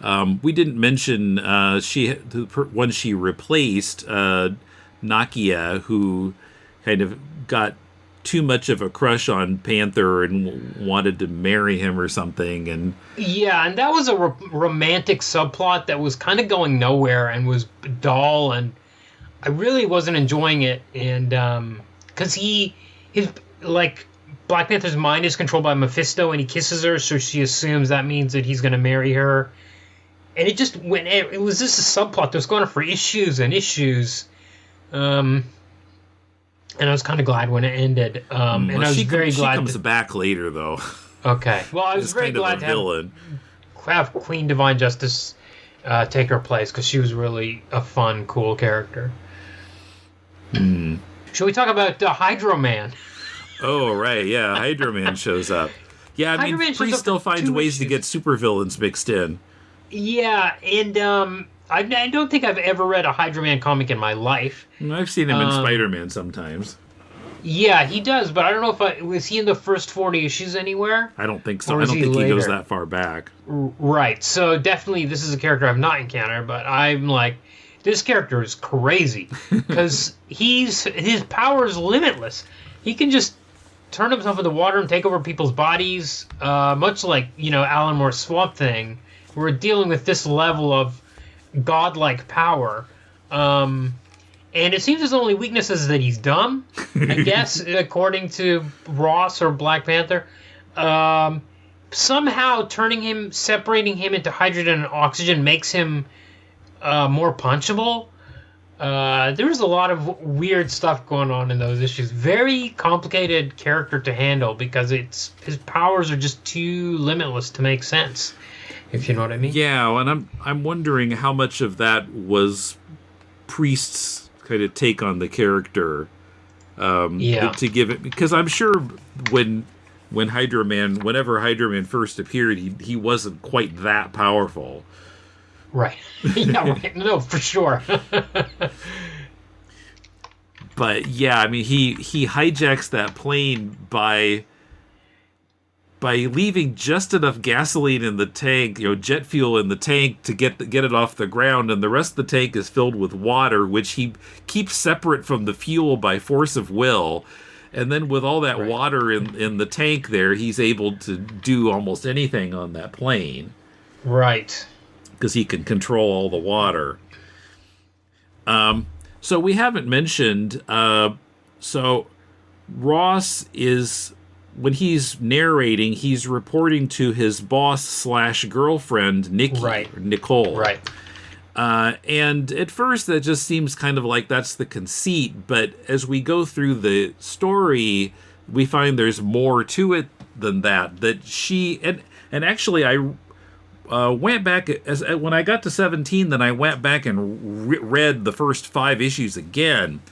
We didn't mention when she replaced Nakia, who kind of got too much of a crush on Panther and wanted to marry him or something. And that was a romantic subplot that was kind of going nowhere and was dull, and I really wasn't enjoying it. And because his Black Panther's mind is controlled by Mephisto, and he kisses her, so she assumes that means that he's going to marry her. And it just went. It was just a subplot that was going on for issues and issues. And I was kind of glad when it ended. And I was very glad. She comes back later, though. Okay. Well, I was very glad to have Queen Divine Justice take her place, because she was really a fun, cool character. Should we talk about Hydro Man? Oh, right. Yeah, Hydro Man shows up. Yeah, I mean, Priest still finds ways to get supervillains mixed in. Yeah, and I don't think I've ever read a Hydro Man comic in my life. I've seen him in Spider-Man sometimes. Yeah, he does, but I don't know if was he in the first 40 issues anywhere? I don't think so. I don't think he goes that far back. Right. So definitely this is a character I've not encountered, but I'm like, this character is crazy because his power is limitless. He can just turn himself into water and take over people's bodies, much like, Alan Moore's Swamp Thing. We're dealing with this level of godlike power. And it seems his only weakness is that he's dumb, I guess, according to Ross or Black Panther. Somehow separating him into hydrogen and oxygen makes him more punchable. There's a lot of weird stuff going on in those issues. Very complicated character to handle because his powers are just too limitless to make sense, if you know what I mean. Yeah, and I'm wondering how much of that was Priest's kind of take on the character to give it, because I'm sure whenever Hydro Man first appeared, he wasn't quite that powerful. Right. Yeah, right. No, for sure. But yeah, I mean, he hijacks that plane by leaving just enough gasoline in the tank, jet fuel in the tank to get it off the ground, and the rest of the tank is filled with water, which he keeps separate from the fuel by force of will. And then with all that water in the tank there, he's able to do almost anything on that plane. Right. Because he can control all the water. So we haven't mentioned, so Ross is... When he's narrating, he's reporting to his boss/girlfriend, Nicole. Right. And at first, that just seems kind of like that's the conceit. But as we go through the story, we find there's more to it than that. That she and actually, I went back when I got to 17. Then I went back and read the first 5 issues again,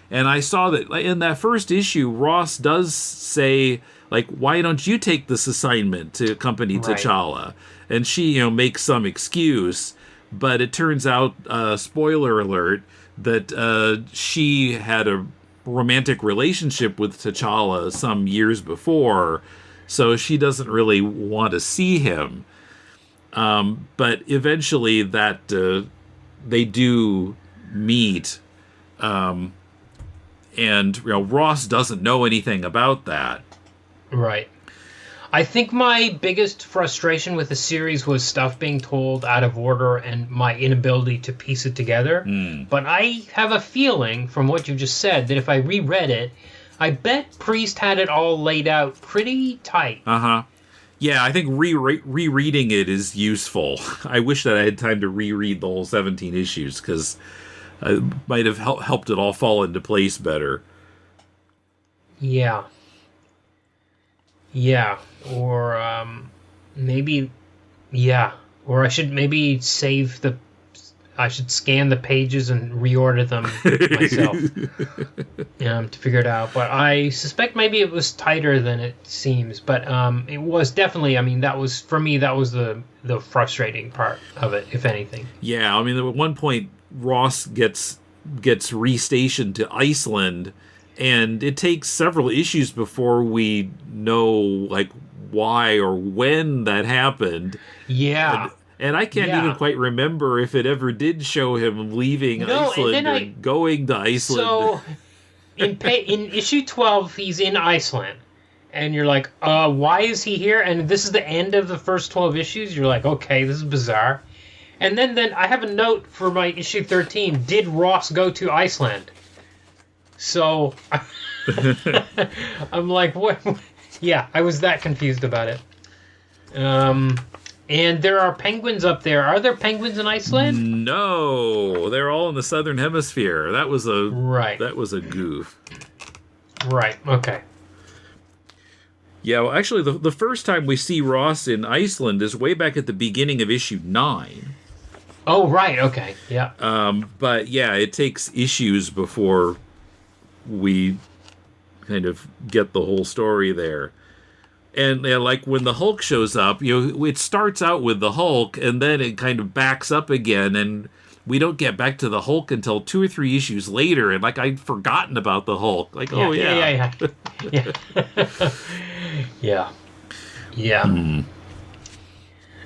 and I saw that in that first issue, Ross does say, like, why don't you take this assignment to accompany T'Challa? And she, makes some excuse. But it turns out, spoiler alert, that she had a romantic relationship with T'Challa some years before. So she doesn't really want to see him. But eventually that they do meet. And Ross doesn't know anything about that. Right. I think my biggest frustration with the series was stuff being told out of order and my inability to piece it together. But I have a feeling, from what you just said, that if I reread it, I bet Priest had it all laid out pretty tight. Uh-huh. Yeah, I think rereading it is useful. I wish that I had time to reread the whole 17 issues, because it might have helped it all fall into place better. Yeah. Yeah, or maybe, yeah, or I should maybe I should scan the pages and reorder them myself to figure it out. But I suspect maybe it was tighter than it seems. But it was definitely, that was, for me, that was the frustrating part of it, if anything. Yeah, at one point, Ross gets restationed to Iceland. And it takes several issues before we know, like, why or when that happened. Yeah. And I can't even quite remember if it ever did show him leaving Iceland or going to Iceland. So, in issue 12, he's in Iceland. And you're like, why is he here? And this is the end of the first 12 issues. You're like, okay, this is bizarre. And then I have a note for my issue 13. Did Ross go to Iceland? So I'm like, what? Yeah, I was that confused about it. And there are penguins up there. Are there penguins in Iceland? No, they're all in the southern hemisphere. That was a goof. Right. Okay. Yeah, well, actually, the first time we see Ross in Iceland is way back at the beginning of issue 9. Oh, right. Okay. Yeah. But yeah, it takes issues before we kind of get the whole story there. And like when the Hulk shows up, it starts out with the Hulk, and then it kind of backs up again, and we don't get back to the Hulk until 2 or 3 issues later. And like I'd forgotten about the Hulk. Like, yeah, oh yeah. Yeah. Yeah.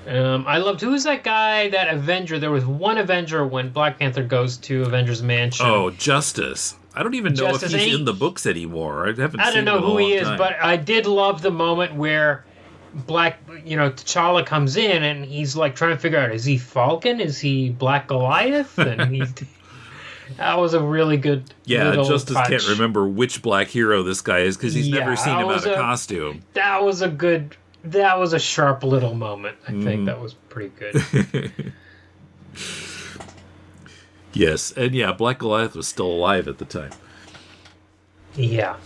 I loved, who was that guy, that Avenger? There was one Avenger when Black Panther goes to Avengers Mansion. Oh, Justice. I don't even know if he's in the books anymore. I don't know who he is, but I did love the moment where T'Challa comes in and he's like trying to figure out, is he Falcon? Is he Black Goliath? And that was a really good Justice touch. Can't remember which black hero this guy is because he's never seen him out of costume. That was a sharp little moment. I think that was pretty good. Yes, and Black Goliath was still alive at the time. Yeah,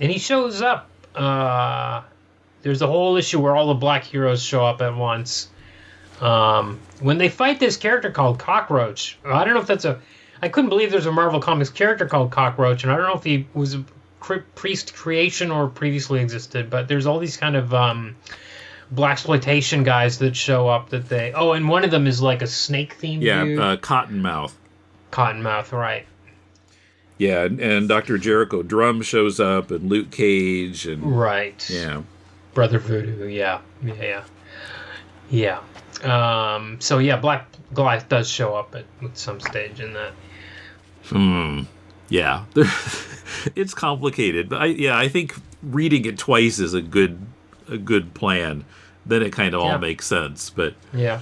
and he shows up. There's a whole issue where all the black heroes show up at once. When they fight this character called Cockroach, I don't know if that's I couldn't believe there's a Marvel Comics character called Cockroach, and I don't know if he was a priest creation or previously existed, but there's all these kind of blaxploitation guys that show up and one of them is like a snake themed dude. Cottonmouth. Cottonmouth, right. Yeah, and Dr. Jericho Drum shows up, and Luke Cage, and... Right. Yeah. Brother Voodoo, yeah. Black Goliath does show up at some stage in that. Yeah. It's complicated, but I think reading it twice is a good plan. Then it kind of all makes sense, but... Yeah.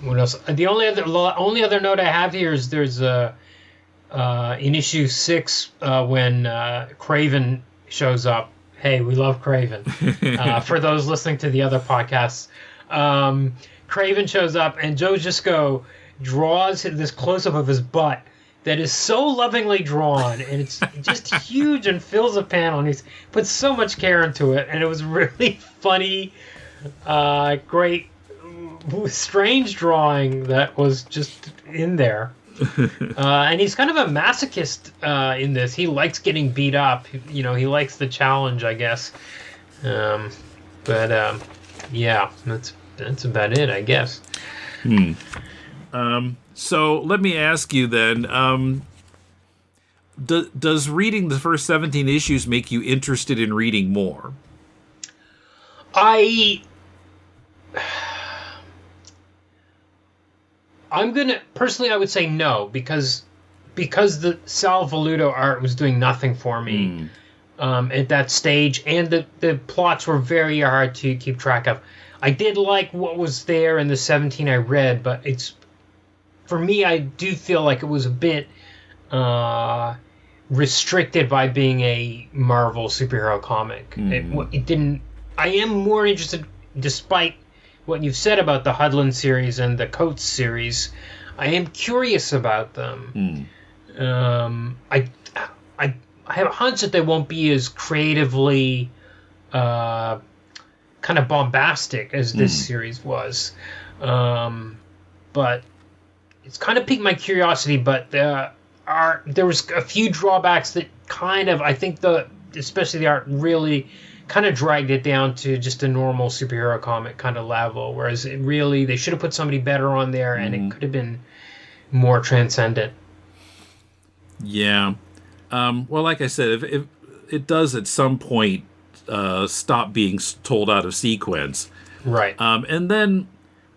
What else? The only other note I have here is there's in issue 6 when Kraven shows up. Hey, we love Kraven. For those listening to the other podcasts, Kraven shows up and Joe Jusko draws this close up of his butt that is so lovingly drawn, and it's just huge and fills a panel, and he's put so much care into it, and it was really funny, great. Strange drawing that was just in there. And he's kind of a masochist in this. He likes getting beat up. He likes the challenge, I guess. That's about it, I guess. So let me ask you then, does reading the first 17 issues make you interested in reading more? I would say no, because the Sal Voluto art was doing nothing for me at that stage, and the plots were very hard to keep track of. I did like what was there in the 17 I read, but for me, I do feel like it was a bit restricted by being a Marvel superhero comic. It didn't. I am more interested, despite what you've said about the Hudlin series and the Coates series. I am curious about them. I have a hunch that they won't be as creatively kind of bombastic as this series was. But it's kind of piqued my curiosity, but there was a few drawbacks that I think especially the art really kind of dragged it down to just a normal superhero comic kind of level, whereas they should have put somebody better on there, and it could have been more transcendent. Yeah. Well, like I said, if it does at some point stop being told out of sequence. Right. And then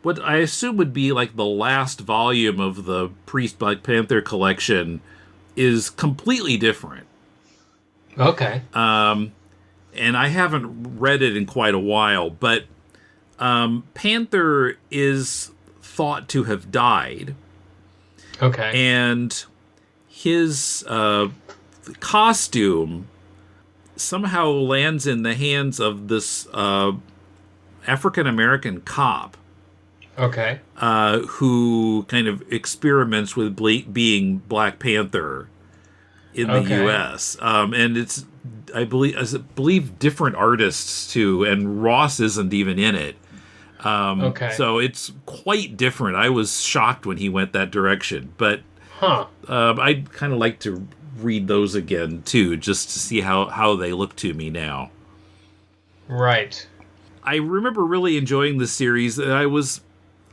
what I assume would be like the last volume of the Priest Black Panther collection is completely different. Okay. And I haven't read it in quite a while, but Panther is thought to have died. Okay. And his costume somehow lands in the hands of this African-American cop. Okay. Who kind of experiments with being Black Panther in the U.S. And it's, I believe different artists too, and Ross isn't even in it. So it's quite different. I was shocked when he went that direction, but I'd kind of like to read those again too, just to see how they look to me now. Right. I remember really enjoying the series. I was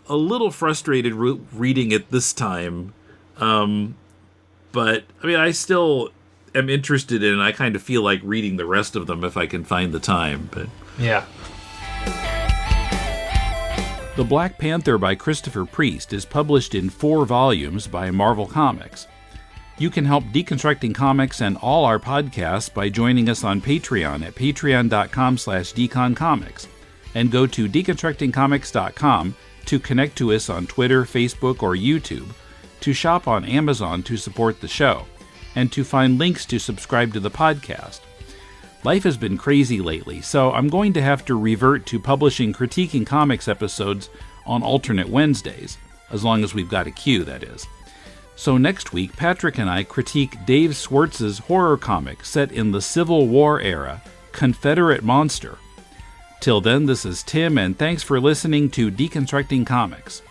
a little frustrated reading it this time, but I mean, I still am interested in it. I kind of feel like reading the rest of them if I can find the time. But yeah. The Black Panther by Christopher Priest is published in 4 volumes by Marvel Comics. You can help Deconstructing Comics and all our podcasts by joining us on Patreon at patreon.com/deconcomics, and go to deconstructingcomics.com to connect to us on Twitter, Facebook, or YouTube, to shop on Amazon to support the show, and to find links to subscribe to the podcast. Life has been crazy lately, so I'm going to have to revert to publishing Critiquing Comics episodes on alternate Wednesdays, as long as we've got a queue, that is. So next week, Patrick and I critique Dave Schwartz's horror comic set in the Civil War era, Confederate Monster. Till then, this is Tim, and thanks for listening to Deconstructing Comics.